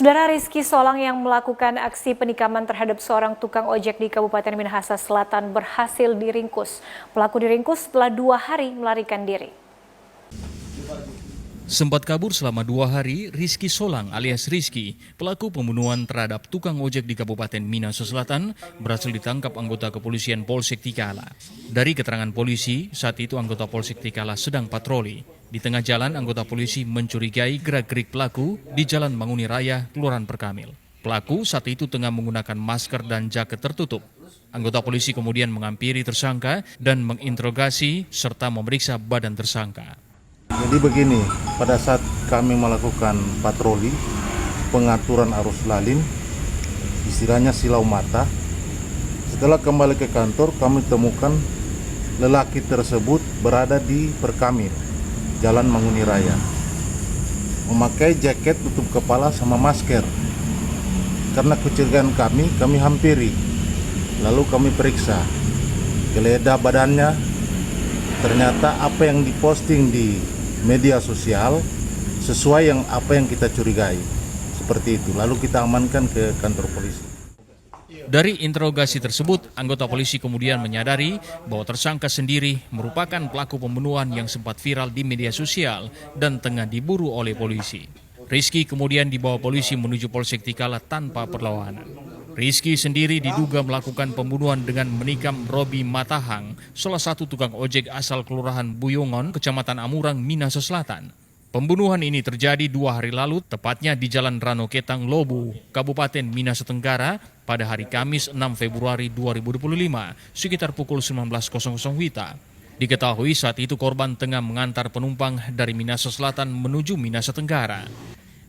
Saudara Rizky Solang yang melakukan aksi penikaman terhadap seorang tukang ojek di Kabupaten Minahasa Selatan berhasil diringkus. Pelaku diringkus setelah 2 hari melarikan diri. Sempat kabur selama 2 hari, Rizky Solang alias Rizky, pelaku pembunuhan terhadap tukang ojek di Kabupaten Minahasa Selatan, berhasil ditangkap anggota kepolisian Polsek Tikala. Dari keterangan polisi, saat itu anggota Polsek Tikala sedang patroli. Di tengah jalan, anggota polisi mencurigai gerak-gerik pelaku di Jalan Manguni Raya, Kelurahan Perkamil. Pelaku saat itu tengah menggunakan masker dan jaket tertutup. Anggota polisi kemudian menghampiri tersangka dan menginterogasi serta memeriksa badan tersangka. Jadi begini, pada saat kami melakukan patroli, pengaturan arus lalin, istilahnya silau mata, setelah kembali ke kantor kami temukan lelaki tersebut berada di Perkamil, Jalan Manguni Raya, memakai jaket tutup kepala sama masker. Karena kecurigaan kami hampiri, lalu kami periksa, geledah badannya, ternyata apa yang diposting di media sosial sesuai apa yang kita curigai, seperti itu. Lalu kita amankan ke kantor polisi. Dari interogasi tersebut, anggota polisi kemudian menyadari bahwa tersangka sendiri merupakan pelaku pembunuhan yang sempat viral di media sosial dan tengah diburu oleh polisi. Rizky kemudian dibawa polisi menuju Polsek Tikala tanpa perlawanan. Rizky sendiri diduga melakukan pembunuhan dengan menikam Robi Matahang, salah satu tukang ojek asal Kelurahan Buyongon, Kecamatan Amurang, Minahasa Selatan. Pembunuhan ini terjadi 2 hari lalu, tepatnya di Jalan Rano Ketang, Lobu, Kabupaten Minahasa Tenggara, pada hari Kamis 6 Februari 2025, sekitar pukul 19.00 WITA. Diketahui saat itu korban tengah mengantar penumpang dari Minahasa Selatan menuju Minahasa Tenggara.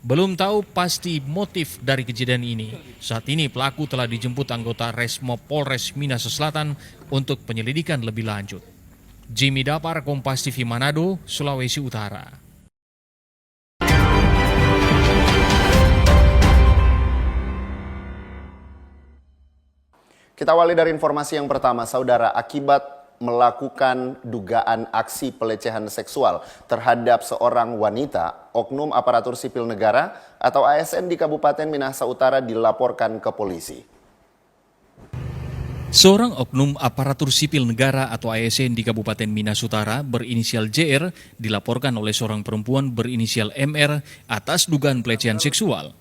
Belum tahu pasti motif dari kejadian ini. Saat ini pelaku telah dijemput anggota Resmob Polres Minahasa Selatan untuk penyelidikan lebih lanjut. Jimmy Dapar, Kompas TV Manado, Sulawesi Utara. Kita awali dari informasi yang pertama, saudara. Akibat melakukan dugaan aksi pelecehan seksual terhadap seorang wanita, oknum aparatur sipil negara atau ASN di Kabupaten Minahasa Utara dilaporkan ke polisi. Seorang oknum aparatur sipil negara atau ASN di Kabupaten Minahasa Utara berinisial JR dilaporkan oleh seorang perempuan berinisial MR atas dugaan pelecehan seksual.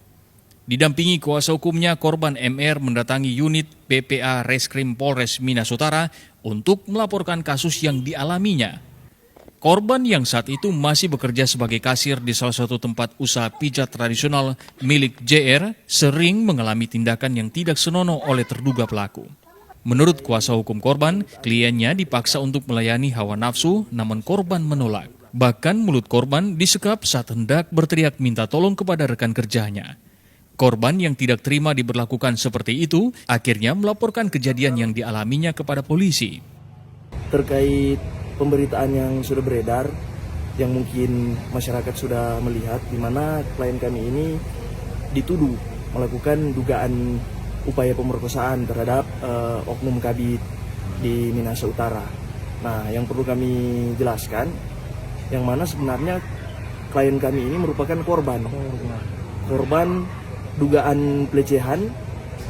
Didampingi kuasa hukumnya, korban MR mendatangi unit PPA Reskrim Polres Minahasa Utara untuk melaporkan kasus yang dialaminya. Korban yang saat itu masih bekerja sebagai kasir di salah satu tempat usaha pijat tradisional milik JR sering mengalami tindakan yang tidak senonoh oleh terduga pelaku. Menurut kuasa hukum korban, kliennya dipaksa untuk melayani hawa nafsu, namun korban menolak. Bahkan mulut korban disekap saat hendak berteriak minta tolong kepada rekan kerjanya. Korban yang tidak terima diberlakukan seperti itu, akhirnya melaporkan kejadian yang dialaminya kepada polisi. Terkait pemberitaan yang sudah beredar, yang mungkin masyarakat sudah melihat, di mana klien kami ini dituduh melakukan dugaan upaya pemerkosaan terhadap oknum Kabid di Minahasa Utara. Nah, yang perlu kami jelaskan, yang mana sebenarnya klien kami ini merupakan korban dugaan pelecehan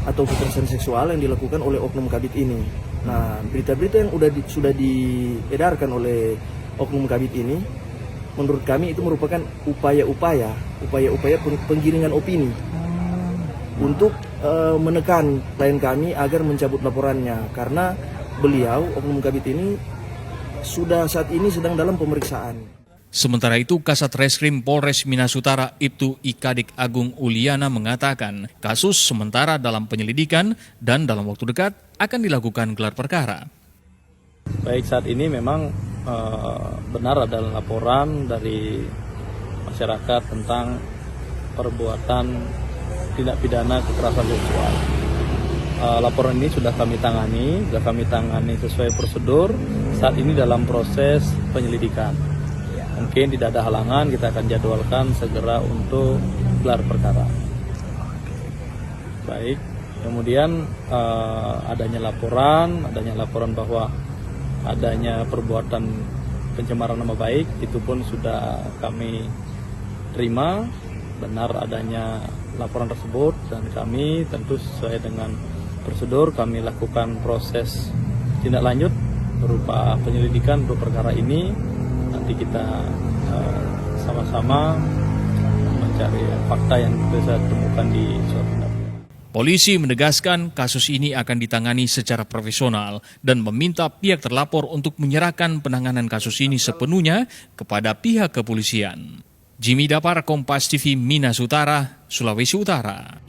atau kekerasan seksual yang dilakukan oleh oknum Kabid ini. Nah, berita-berita yang sudah diedarkan oleh oknum Kabid ini, menurut kami itu merupakan upaya-upaya penggiringan opini untuk menekan klien kami agar mencabut laporannya, karena beliau oknum Kabid ini saat ini sedang dalam pemeriksaan. Sementara itu, Kasat Reskrim Polres Minahasa Utara Ibtu Ikadik Agung Uliana mengatakan kasus sementara dalam penyelidikan dan dalam waktu dekat akan dilakukan gelar perkara. Baik, saat ini memang benar ada laporan dari masyarakat tentang perbuatan tindak pidana kekerasan seksual. Laporan ini sudah kami tangani sesuai prosedur. Saat ini dalam proses penyelidikan. Mungkin tidak ada halangan, kita akan jadwalkan segera untuk gelar perkara. Baik, kemudian adanya laporan bahwa adanya perbuatan pencemaran nama baik, itu pun sudah kami terima benar adanya laporan tersebut, dan kami tentu sesuai dengan prosedur kami lakukan proses tindak lanjut berupa penyelidikan untuk perkara ini. Nanti kita sama-sama mencari fakta yang bisa ditemukan di suatu tindak pidana. Polisi menegaskan kasus ini akan ditangani secara profesional dan meminta pihak terlapor untuk menyerahkan penanganan kasus ini sepenuhnya kepada pihak kepolisian. Jimmy Dapar, Kompas TV, Minas Utara, Sulawesi Utara.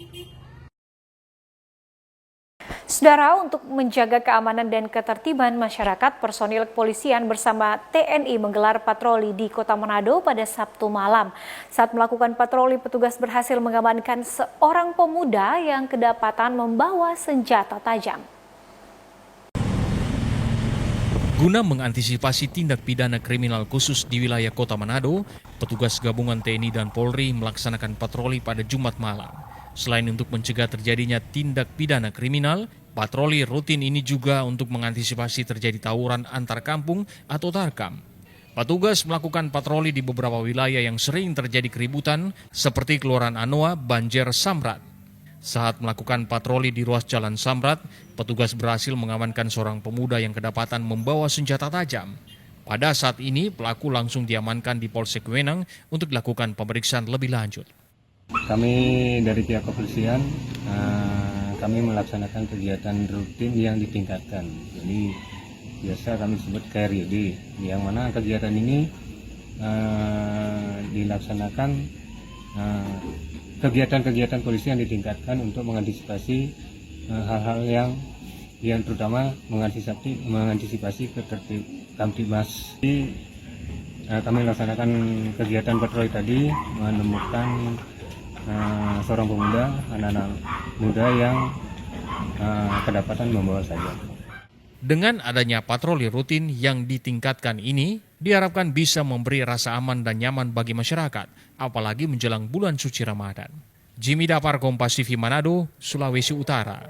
Saudara, untuk menjaga keamanan dan ketertiban masyarakat, personil kepolisian bersama TNI menggelar patroli di Kota Manado pada Sabtu malam. Saat melakukan patroli, petugas berhasil mengamankan seorang pemuda yang kedapatan membawa senjata tajam. Guna mengantisipasi tindak pidana kriminal khusus di wilayah Kota Manado, petugas gabungan TNI dan Polri melaksanakan patroli pada Jumat malam. Selain untuk mencegah terjadinya tindak pidana kriminal, patroli rutin ini juga untuk mengantisipasi terjadi tawuran antar kampung atau tarkam. Petugas melakukan patroli di beberapa wilayah yang sering terjadi keributan seperti Kelurahan Anoa, Banjer, Samrat. Saat melakukan patroli di ruas Jalan Samrat, petugas berhasil mengamankan seorang pemuda yang kedapatan membawa senjata tajam. Pada saat ini, pelaku langsung diamankan di Polsek Wenang untuk dilakukan pemeriksaan lebih lanjut. Kami dari pihak kepolisian, kami melaksanakan kegiatan rutin yang ditingkatkan. Jadi biasa kami sebut KRYD, yang mana kegiatan ini dilaksanakan kegiatan-kegiatan polisi yang ditingkatkan untuk mengantisipasi hal-hal yang terutama mengantisipasi Kamtibmas. Kami melaksanakan kegiatan patroli tadi menemukan seorang pemuda, anak-anak muda yang kedapatan membawa senjata. Dengan adanya patroli rutin yang ditingkatkan ini, diharapkan bisa memberi rasa aman dan nyaman bagi masyarakat, apalagi menjelang bulan suci Ramadan. Jimmy Dapar, Kompas TV Manado, Sulawesi Utara.